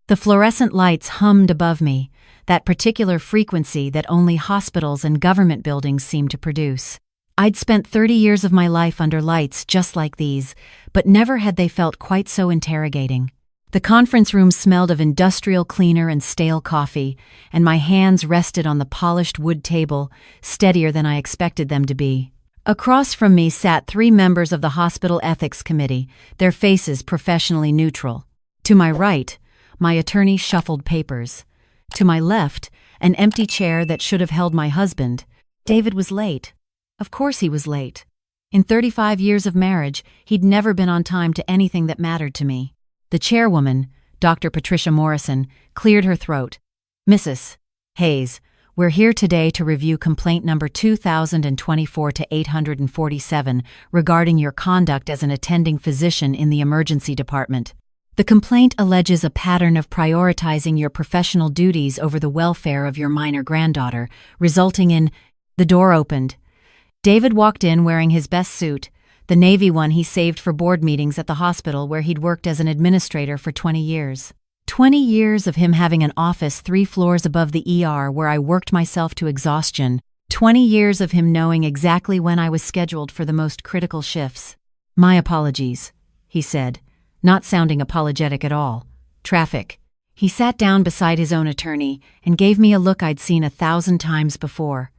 The fluorescent lights hummed above me, that particular frequency that only hospitals and government buildings seem to produce. I'd spent 30 years of my life under lights just like these, but never had they felt quite so interrogating. The conference room smelled of industrial cleaner and stale coffee, and my hands rested on the polished wood table, steadier than I expected them to be. Across from me sat 3 members of the hospital ethics committee, their faces professionally neutral. To my right, my attorney shuffled papers. To my left, an empty chair that should have held my husband. David was late. Of course he was late. In 35 years of marriage, he'd never been on time to anything that mattered to me. The chairwoman, Dr. Patricia Morrison, cleared her throat. "Mrs. Hayes, we're here today to review complaint number 2024-847 regarding your conduct as an attending physician in the emergency department. The complaint alleges a pattern of prioritizing your professional duties over the welfare of your minor granddaughter, resulting in—" The door opened. David walked in wearing his best suit, the navy one he saved for board meetings at the hospital where he'd worked as an administrator for 20 years. 20 years of him having an office 3 floors above the ER where I worked myself to exhaustion. 20 years of him knowing exactly when I was scheduled for the most critical shifts. "My apologies," he said, not sounding apologetic at all. "Traffic." He sat down beside his own attorney and gave me a look I'd seen 1,000 times before.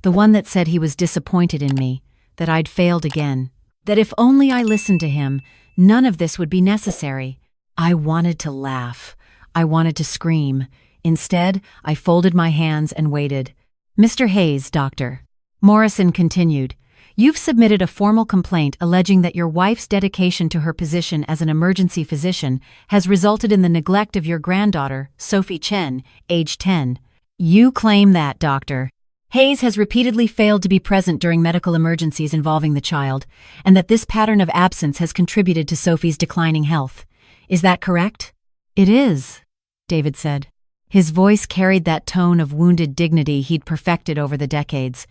The one that said he was disappointed in me, that I'd failed again, that if only I listened to him, none of this would be necessary. I wanted to laugh. I wanted to scream. Instead, I folded my hands and waited. "Mr. Hayes, doctor," Morrison continued, "you've submitted a formal complaint alleging that your wife's dedication to her position as an emergency physician has resulted in the neglect of your granddaughter, Sophie Chen, age 10. You claim that, doctor, Hayes has repeatedly failed to be present during medical emergencies involving the child, and that this pattern of absence has contributed to Sophie's declining health. Is that correct?" "It is," David said. His voice carried that tone of wounded dignity he'd perfected over the decades.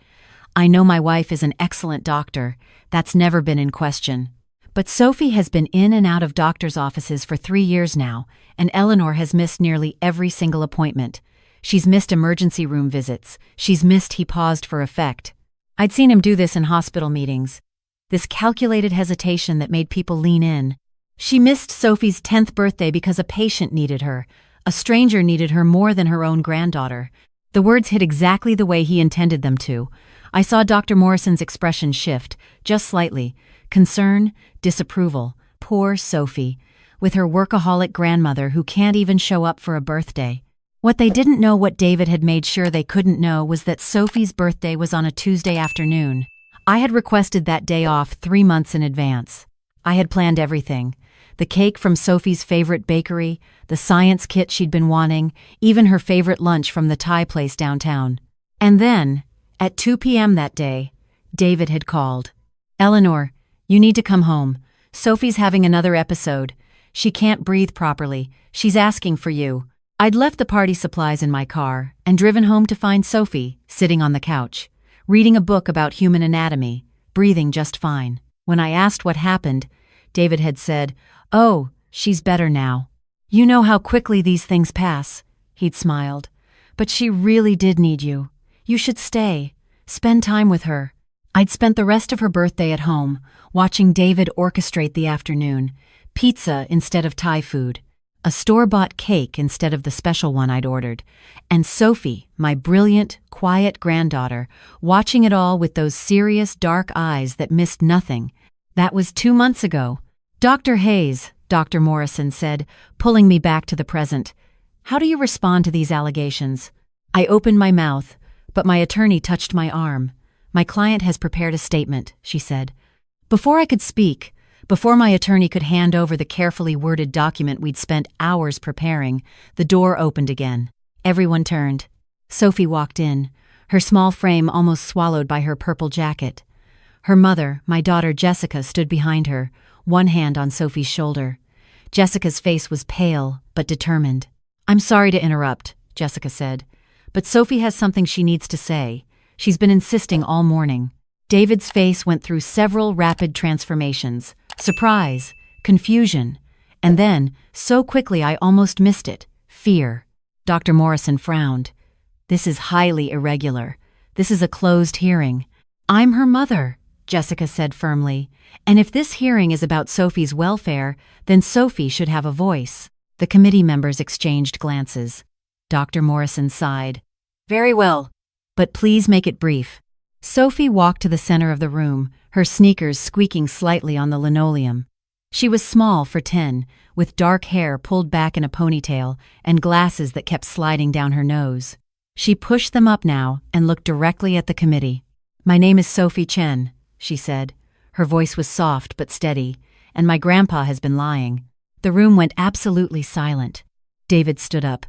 "I know my wife is an excellent doctor. That's never been in question. But Sophie has been in and out of doctors' offices for 3 years now, and Eleanor has missed nearly every single appointment. She's missed emergency room visits. She's missed—" He paused for effect. I'd seen him do this in hospital meetings. This calculated hesitation that made people lean in. She missed Sophie's 10th birthday because a patient needed her. A stranger needed her more than her own granddaughter. The words hit exactly the way he intended them to. I saw Dr. Morrison's expression shift, just slightly. Concern, disapproval. Poor Sophie, with her workaholic grandmother who can't even show up for a birthday. What they didn't know, what David had made sure they couldn't know, was that Sophie's birthday was on a Tuesday afternoon. I had requested that day off 3 months in advance. I had planned everything. The cake from Sophie's favorite bakery, the science kit she'd been wanting, even her favorite lunch from the Thai place downtown. And then, at 2 p.m. that day, David had called. "Eleanor, you need to come home. Sophie's having another episode. She can't breathe properly. She's asking for you." I'd left the party supplies in my car and driven home to find Sophie sitting on the couch, reading a book about human anatomy, breathing just fine. When I asked what happened, David had said, "Oh, she's better now. You know how quickly these things pass," he'd smiled. "But she really did need you. You should stay. Spend time with her." I'd spent the rest of her birthday at home, watching David orchestrate the afternoon. Pizza instead of Thai food. A store-bought cake instead of the special one I'd ordered, and Sophie, my brilliant, quiet granddaughter, watching it all with those serious, dark eyes that missed nothing. That was 2 months ago. "Dr. Hayes," Dr. Morrison said, pulling me back to the present. "How do you respond to these allegations?" I opened my mouth, but my attorney touched my arm. "My client has prepared a statement," she said. Before I could speak, before my attorney could hand over the carefully worded document we'd spent hours preparing, the door opened again. Everyone turned. Sophie walked in, her small frame almost swallowed by her purple jacket. Her mother, my daughter Jessica, stood behind her, one hand on Sophie's shoulder. Jessica's face was pale, but determined. "I'm sorry to interrupt," Jessica said, "but Sophie has something she needs to say. She's been insisting all morning." David's face went through several rapid transformations. Surprise, confusion, and then, so quickly I almost missed it, Fear. Dr. Morrison frowned. This is highly irregular. This is a closed hearing. I'm her mother, Jessica said firmly. And if this hearing is about Sophie's welfare, then Sophie should have a voice. The committee members exchanged glances. Dr. Morrison sighed. Very well, but please make it brief. Sophie walked to the center of the room, her sneakers squeaking slightly on the linoleum. She was small for 10, with dark hair pulled back in a ponytail and glasses that kept sliding down her nose. She pushed them up now and looked directly at the committee. My name is Sophie Chen, she said. Her voice was soft but steady, and my grandpa has been lying. The room went absolutely silent. David stood up.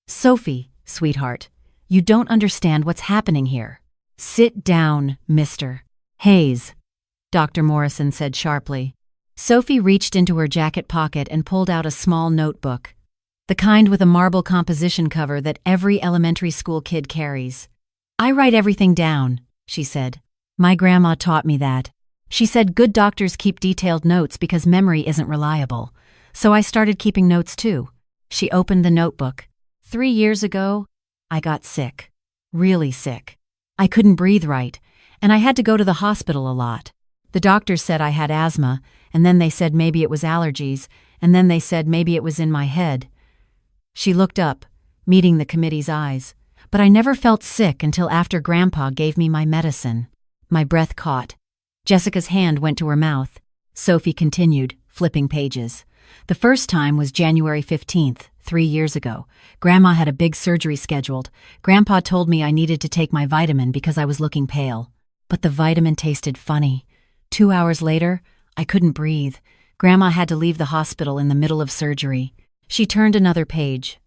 Sophie, sweetheart, you don't understand what's happening here. Sit down, Mr. Hayes, Dr. Morrison said sharply. Sophie reached into her jacket pocket and pulled out a small notebook. The kind with a marble composition cover that every elementary school kid carries. I write everything down, she said. My grandma taught me that. She said good doctors keep detailed notes because memory isn't reliable. So I started keeping notes too. She opened the notebook. 3 years ago, I got sick. Really sick. I couldn't breathe right, and I had to go to the hospital a lot. The doctors said I had asthma, and then they said maybe it was allergies, and then they said maybe it was in my head. She looked up, meeting the committee's eyes. But I never felt sick until after Grandpa gave me my medicine. My breath caught. Jessica's hand went to her mouth. Sophie continued, flipping pages. The first time was January 15th, 3 years ago. Grandma had a big surgery scheduled. Grandpa told me I needed to take my vitamin because I was looking pale. But the vitamin tasted funny. 2 hours later, I couldn't breathe. Grandma had to leave the hospital in the middle of surgery. She turned another page.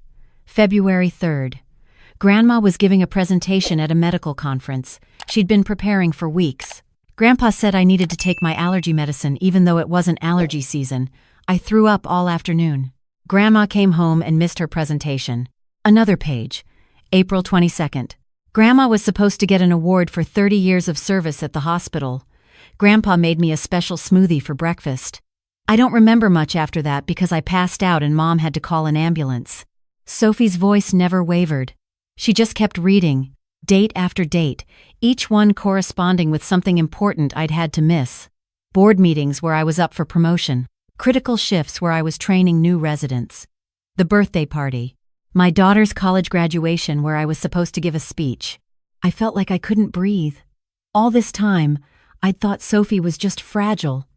February 3rd. Grandma was giving a presentation at a medical conference. She'd been preparing for weeks. Grandpa said I needed to take my allergy medicine even though it wasn't allergy season. I threw up all afternoon. Grandma came home and missed her presentation. Another page. April 22nd. Grandma was supposed to get an award for 30 years of service at the hospital. Grandpa made me a special smoothie for breakfast. I don't remember much after that because I passed out and Mom had to call an ambulance. Sophie's voice never wavered. She just kept reading, date after date, each one corresponding with something important I'd had to miss. Board meetings where I was up for promotion. Critical shifts where I was training new residents. The birthday party. My daughter's college graduation where I was supposed to give a speech. I felt like I couldn't breathe. All this time, I'd thought Sophie was just fragile,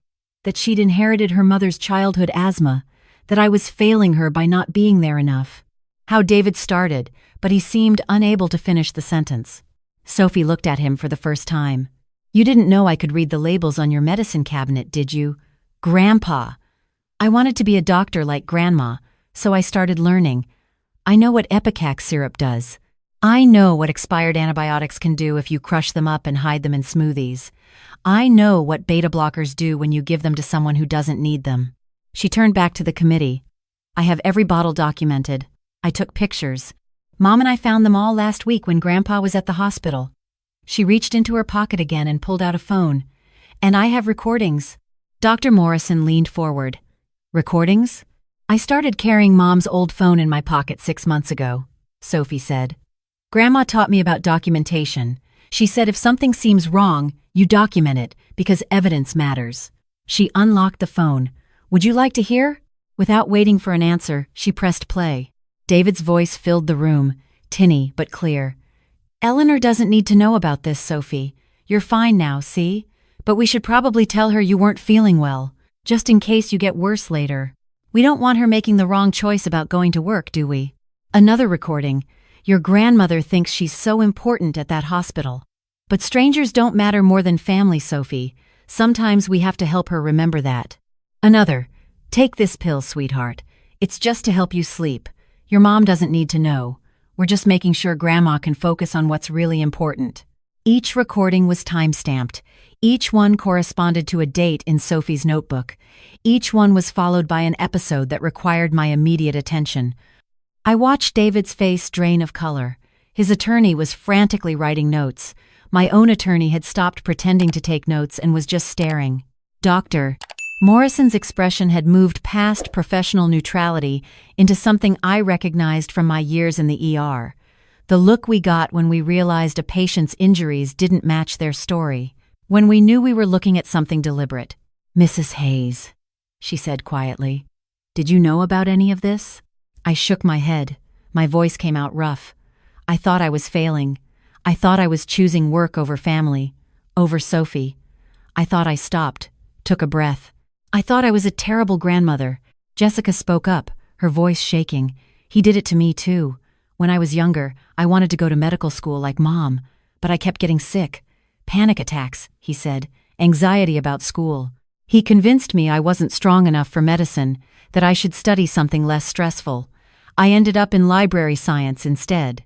that she'd inherited her mother's childhood asthma, that I was failing her by not being there enough. How David started, but he seemed unable to finish the sentence. Sophie looked at him for the first time. You didn't know I could read the labels on your medicine cabinet, did you? Grandpa. I wanted to be a doctor like Grandma, so I started learning. I know what Ipecac syrup does. I know what expired antibiotics can do if you crush them up and hide them in smoothies. I know what beta blockers do when you give them to someone who doesn't need them. She turned back to the committee. I have every bottle documented. I took pictures. Mom and I found them all last week when Grandpa was at the hospital. She reached into her pocket again and pulled out a phone. And I have recordings. Dr. Morrison leaned forward. Recordings? I started carrying Mom's old phone in my pocket 6 months ago, Sophie said. Grandma taught me about documentation. She said if something seems wrong, you document it, because evidence matters. She unlocked the phone. Would you like to hear? Without waiting for an answer, she pressed play. David's voice filled the room, tinny but clear. Eleanor doesn't need to know about this, Sophie. You're fine now, see? But we should probably tell her you weren't feeling well, just in case you get worse later. We don't want her making the wrong choice about going to work, do we? Another recording. Your grandmother thinks she's so important at that hospital. But strangers don't matter more than family, Sophie. Sometimes we have to help her remember that. Another. Take this pill, sweetheart. It's just to help you sleep. Your mom doesn't need to know. We're just making sure Grandma can focus on what's really important. Each recording was time-stamped. Each one corresponded to a date in Sophie's notebook. Each one was followed by an episode that required my immediate attention. I watched David's face drain of color. His attorney was frantically writing notes. My own attorney had stopped pretending to take notes and was just staring. Doctor, Morrison's expression had moved past professional neutrality into something I recognized from my years in the ER. The look we got when we realized a patient's injuries didn't match their story, when we knew we were looking at something deliberate. "Mrs. Hayes," she said quietly, "did you know about any of this?" I shook my head. My voice came out rough. I thought I was failing. I thought I was choosing work over family, over Sophie. I thought I stopped, took a breath. I thought I was a terrible grandmother. Jessica spoke up, her voice shaking. "He did it to me too. When I was younger, I wanted to go to medical school like Mom, but I kept getting sick. Panic attacks," he said, "anxiety about school. He convinced me I wasn't strong enough for medicine, that I should study something less stressful. I ended up in library science instead."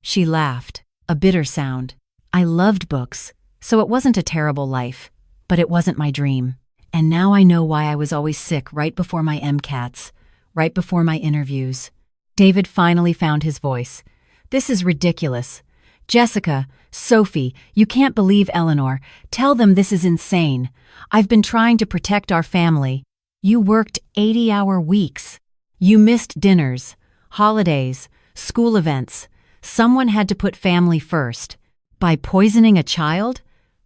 She laughed, a bitter sound. "I loved books, so it wasn't a terrible life, but it wasn't my dream. And now I know why I was always sick right before my MCATs, right before my interviews." David finally found his voice. "This is ridiculous. Jessica, Sophie, you can't believe Eleanor. Tell them this is insane. I've been trying to protect our family. You worked 80-hour weeks. You missed dinners, holidays, school events. Someone had to put family first. By poisoning a child?"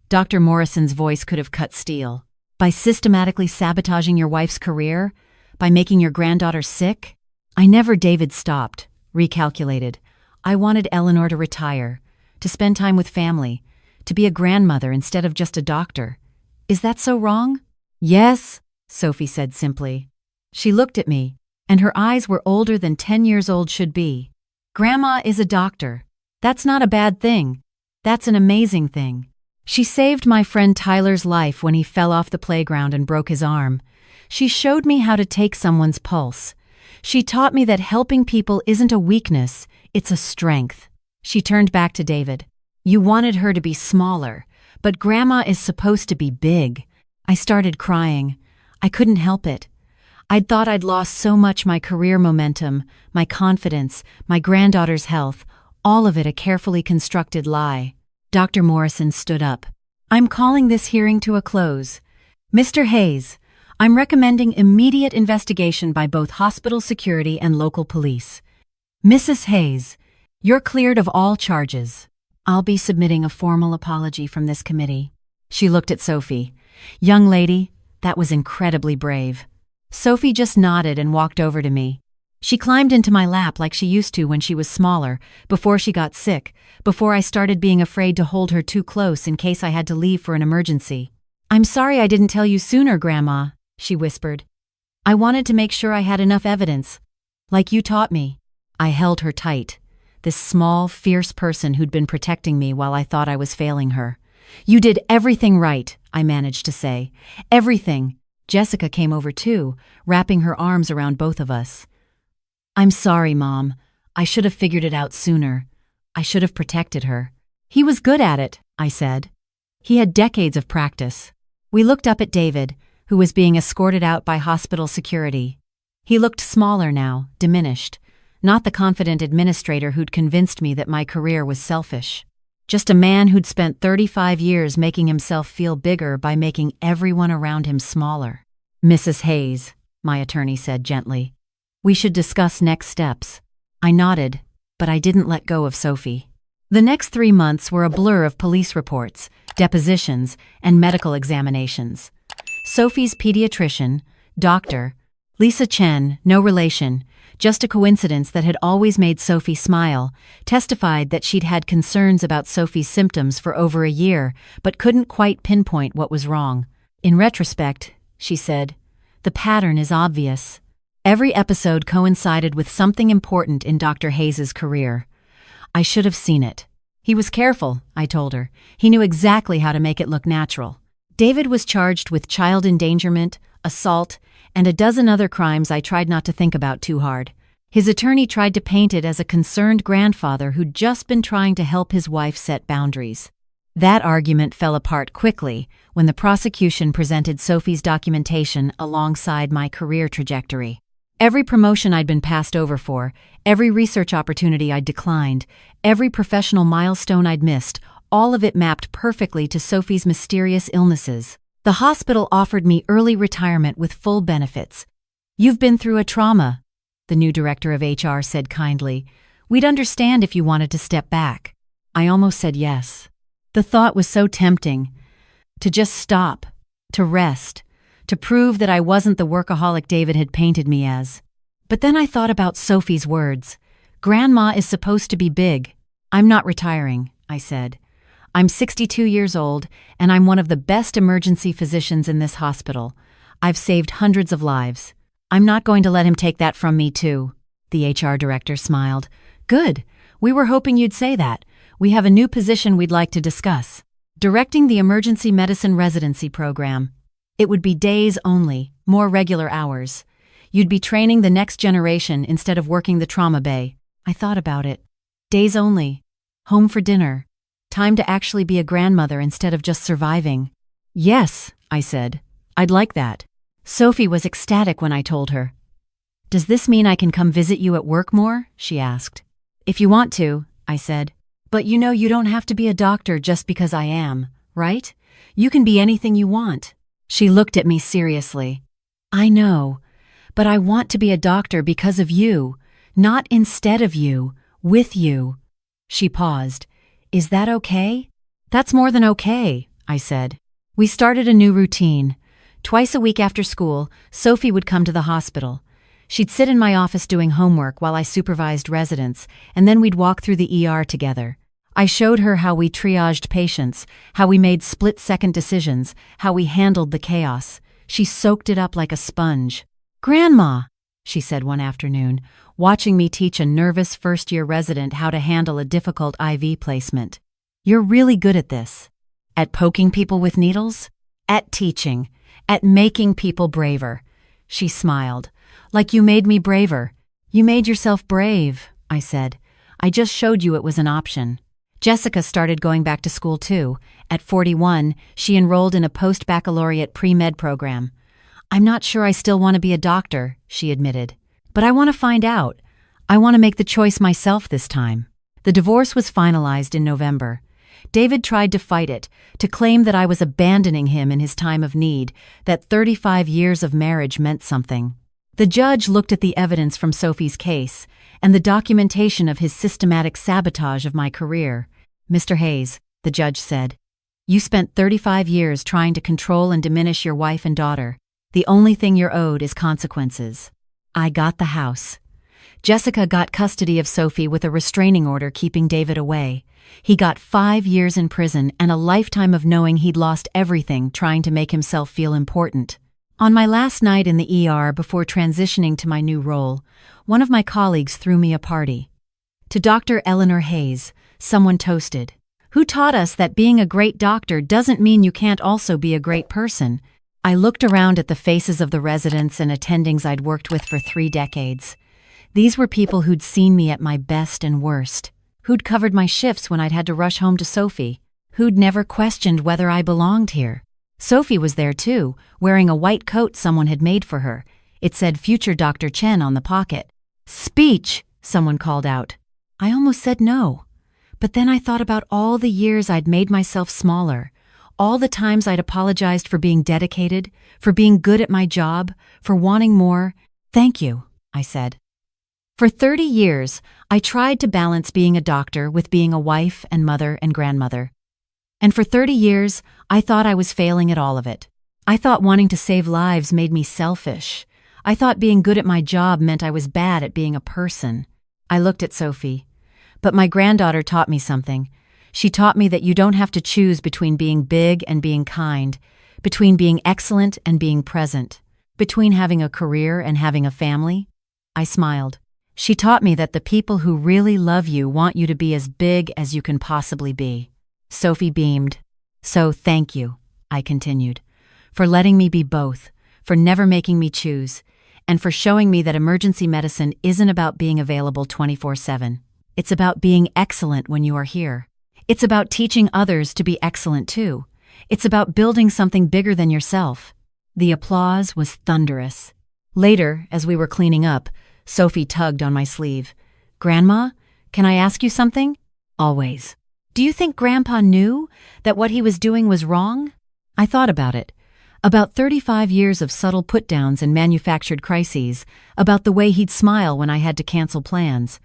Dr. Morrison's voice could have cut steel. "By systematically sabotaging your wife's career? By making your granddaughter sick?" David stopped, recalculated. I wanted Eleanor to retire, to spend time with family, to be a grandmother instead of just a doctor. Is that so wrong? "Yes," Sophie said simply. She looked at me, and her eyes were older than 10 years old should be. "Grandma is a doctor. That's not a bad thing. That's an amazing thing. She saved my friend Tyler's life when he fell off the playground and broke his arm. She showed me how to take someone's pulse. She taught me that helping people isn't a weakness, it's a strength." She turned back to David. "You wanted her to be smaller, but Grandma is supposed to be big." I started crying. I couldn't help it. I'd thought I'd lost so much: my career momentum, my confidence, my granddaughter's health, all of it a carefully constructed lie. Dr. Morrison stood up. "I'm calling this hearing to a close. Mr. Hayes, I'm recommending immediate investigation by both hospital security and local police. Mrs. Hayes, you're cleared of all charges. I'll be submitting a formal apology from this committee." She looked at Sophie. "Young lady, that was incredibly brave." Sophie just nodded and walked over to me. She climbed into my lap like she used to when she was smaller, before she got sick, before I started being afraid to hold her too close in case I had to leave for an emergency. "I'm sorry I didn't tell you sooner, Grandma," she whispered. "I wanted to make sure I had enough evidence, like you taught me." I held her tight, this small, fierce person who'd been protecting me while I thought I was failing her. "You did everything right," I managed to say. "Everything." Jessica came over too, wrapping her arms around both of us. "I'm sorry, Mom. I should have figured it out sooner. I should have protected her." "He was good at it," I said. "He had decades of practice." We looked up at David, who was being escorted out by hospital security. He looked smaller now, diminished, not the confident administrator who'd convinced me that my career was selfish. Just a man who'd spent 35 years making himself feel bigger by making everyone around him smaller. "Mrs. Hayes," my attorney said gently, "we should discuss next steps." I nodded, but I didn't let go of Sophie. The next 3 months were a blur of police reports, depositions, and medical examinations. Sophie's pediatrician, Dr. Lisa Chen, no relation, just a coincidence that had always made Sophie smile, testified that she'd had concerns about Sophie's symptoms for over a year, but couldn't quite pinpoint what was wrong. "In retrospect," she said, "the pattern is obvious." Every episode coincided with something important in Dr. Hayes's career. I should have seen it. He was careful, I told her. He knew exactly how to make it look natural. David was charged with child endangerment, assault, and a dozen other crimes I tried not to think about too hard. His attorney tried to paint it as a concerned grandfather who'd just been trying to help his wife set boundaries. That argument fell apart quickly when the prosecution presented Sophie's documentation alongside my career trajectory. Every promotion I'd been passed over for, every research opportunity I'd declined, every professional milestone I'd missed, all of it mapped perfectly to Sophie's mysterious illnesses. The hospital offered me early retirement with full benefits. "You've been through a trauma," the new director of HR said kindly. "We'd understand if you wanted to step back." I almost said yes. The thought was so tempting. To just stop, to rest, to prove that I wasn't the workaholic David had painted me as. But then I thought about Sophie's words. "Grandma is supposed to be big." "I'm not retiring," I said. "I'm 62 years old, and I'm one of the best emergency physicians in this hospital. I've saved hundreds of lives. I'm not going to let him take that from me, too." The HR director smiled. "Good. We were hoping you'd say that. We have a new position we'd like to discuss. Directing the emergency medicine residency program. It would be days only, more regular hours. You'd be training the next generation instead of working the trauma bay." I thought about it. Days only. Home for dinner. Time to actually be a grandmother instead of just surviving. "Yes," I said. "I'd like that." Sophie was ecstatic when I told her. "Does this mean I can come visit you at work more?" she asked. "If you want to," I said. "But you know you don't have to be a doctor just because I am, right? You can be anything you want." She looked at me seriously. "I know, but I want to be a doctor because of you, not instead of you, with you." She paused. "Is that okay?" "That's more than okay," I said. We started a new routine. Twice a week after school, Sophie would come to the hospital. She'd sit in my office doing homework while I supervised residents, and then we'd walk through the ER together. I showed her how we triaged patients, how we made split-second decisions, how we handled the chaos. She soaked it up like a sponge. "Grandma," she said one afternoon, watching me teach a nervous first-year resident how to handle a difficult IV placement. "You're really good at this." "At poking people with needles?" "At teaching. At making people braver." She smiled. "Like you made me braver." "You made yourself brave," I said. "I just showed you it was an option." Jessica started going back to school too. At 41, she enrolled in a post-baccalaureate pre-med program. "I'm not sure I still want to be a doctor," she admitted. "But I want to find out. I want to make the choice myself this time." The divorce was finalized in November. David tried to fight it, to claim that I was abandoning him in his time of need, that 35 years of marriage meant something. The judge looked at the evidence from Sophie's case and the documentation of his systematic sabotage of my career. "Mr. Hayes," the judge said, "you spent 35 years trying to control and diminish your wife and daughter. The only thing you're owed is consequences." I got the house. Jessica got custody of Sophie with a restraining order keeping David away. He got 5 years in prison and a lifetime of knowing he'd lost everything trying to make himself feel important. On my last night in the ER before transitioning to my new role, one of my colleagues threw me a party. To Dr. Eleanor Hayes, someone toasted. "Who taught us that being a great doctor doesn't mean you can't also be a great person?" I looked around at the faces of the residents and attendings I'd worked with for 3 decades. These were people who'd seen me at my best and worst, who'd covered my shifts when I'd had to rush home to Sophie, who'd never questioned whether I belonged here. Sophie was there too, wearing a white coat someone had made for her. It said Future Dr. Chen on the pocket. "Speech!" someone called out. I almost said no. But then I thought about all the years I'd made myself smaller, all the times I'd apologized for being dedicated, for being good at my job, for wanting more. "Thank you," I said. For 30 years, I tried to balance being a doctor with being a wife and mother and grandmother. And for 30 years, I thought I was failing at all of it. I thought wanting to save lives made me selfish. I thought being good at my job meant I was bad at being a person. I looked at Sophie. But my granddaughter taught me something. She taught me that you don't have to choose between being big and being kind, between being excellent and being present, between having a career and having a family. I smiled. She taught me that the people who really love you want you to be as big as you can possibly be. Sophie beamed. "So thank you," I continued, "for letting me be both, for never making me choose, and for showing me that emergency medicine isn't about being available 24/7. It's about being excellent when you are here. It's about teaching others to be excellent too. It's about building something bigger than yourself." The applause was thunderous. Later, as we were cleaning up, Sophie tugged on my sleeve. "Grandma, can I ask you something?" "Always." "Do you think Grandpa knew that what he was doing was wrong?" I thought about it. About 35 years of subtle put-downs and manufactured crises, about the way he'd smile when I had to cancel plans,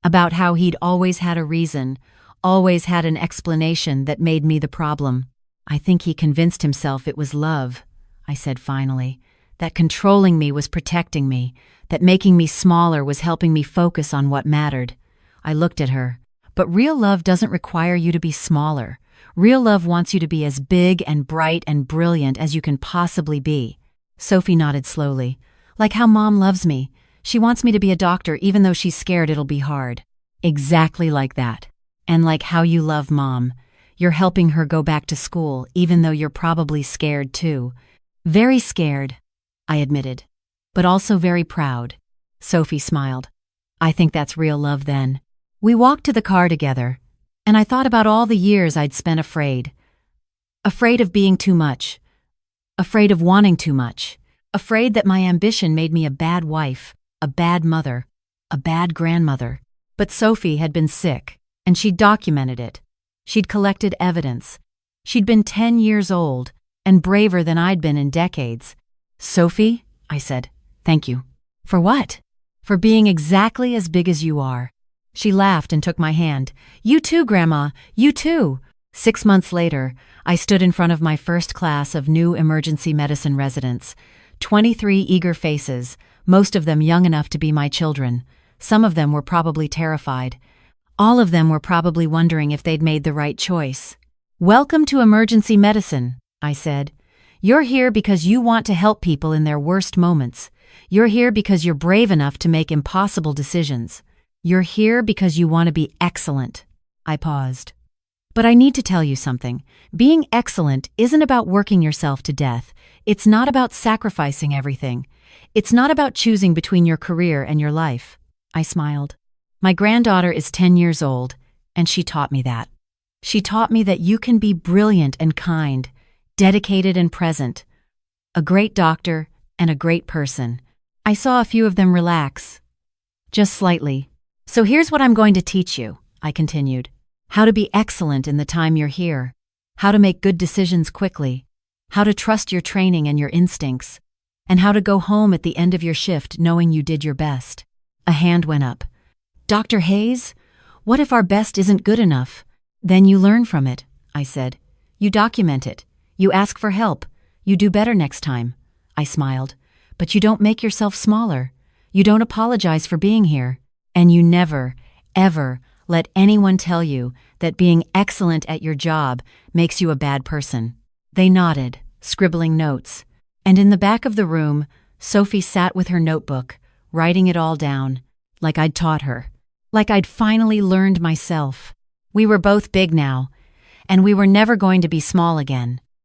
about how he'd always had a reason, always had an explanation that made me the problem. I think he convinced himself it was love, I said finally, that controlling me was protecting me, that making me smaller was helping me focus on what mattered. I looked at her. But real love doesn't require you to be smaller. Real love wants you to be as big and bright and brilliant as you can possibly be. Sophie nodded slowly. Like how Mom loves me. She wants me to be a doctor even though she's scared it'll be hard. Exactly like that. And like how you love Mom. You're helping her go back to school even though you're probably scared too. Very scared, I admitted. But also very proud. Sophie smiled. I think that's real love then. We walked to the car together, and I thought about all the years I'd spent afraid. Afraid of being too much. Afraid of wanting too much. Afraid that my ambition made me a bad wife, a bad mother, a bad grandmother. But Sophie had been sick, and she'd documented it. She'd collected evidence. She'd been 10 years old, and braver than I'd been in decades. Sophie, I said, thank you. For what? For being exactly as big as you are. She laughed and took my hand. You too, Grandma, you too. 6 months later, I stood in front of my first class of new emergency medicine residents. 23 eager faces, most of them young enough to be my children. Some of them were probably terrified. All of them were probably wondering if they'd made the right choice. Welcome to emergency medicine, I said. You're here because you want to help people in their worst moments. You're here because you're brave enough to make impossible decisions. You're here because you want to be excellent. I paused. But I need to tell you something. Being excellent isn't about working yourself to death. It's not about sacrificing everything. It's not about choosing between your career and your life. I smiled. My granddaughter is 10 years old, and she taught me that. She taught me that you can be brilliant and kind, dedicated and present, a great doctor and a great person. I saw a few of them relax. Just slightly. So here's what I'm going to teach you, I continued. How to be excellent in the time you're here. How to make good decisions quickly. How to trust your training and your instincts. And how to go home at the end of your shift knowing you did your best. A hand went up. Dr. Hayes, what if our best isn't good enough? Then you learn from it, I said. You document it. You ask for help. You do better next time. I smiled. But you don't make yourself smaller. You don't apologize for being here. And you never, ever let anyone tell you that being excellent at your job makes you a bad person. They nodded, scribbling notes. And in the back of the room, Sophie sat with her notebook, writing it all down, like I'd taught her. Like I'd finally learned myself. We were both big now, and we were never going to be small again.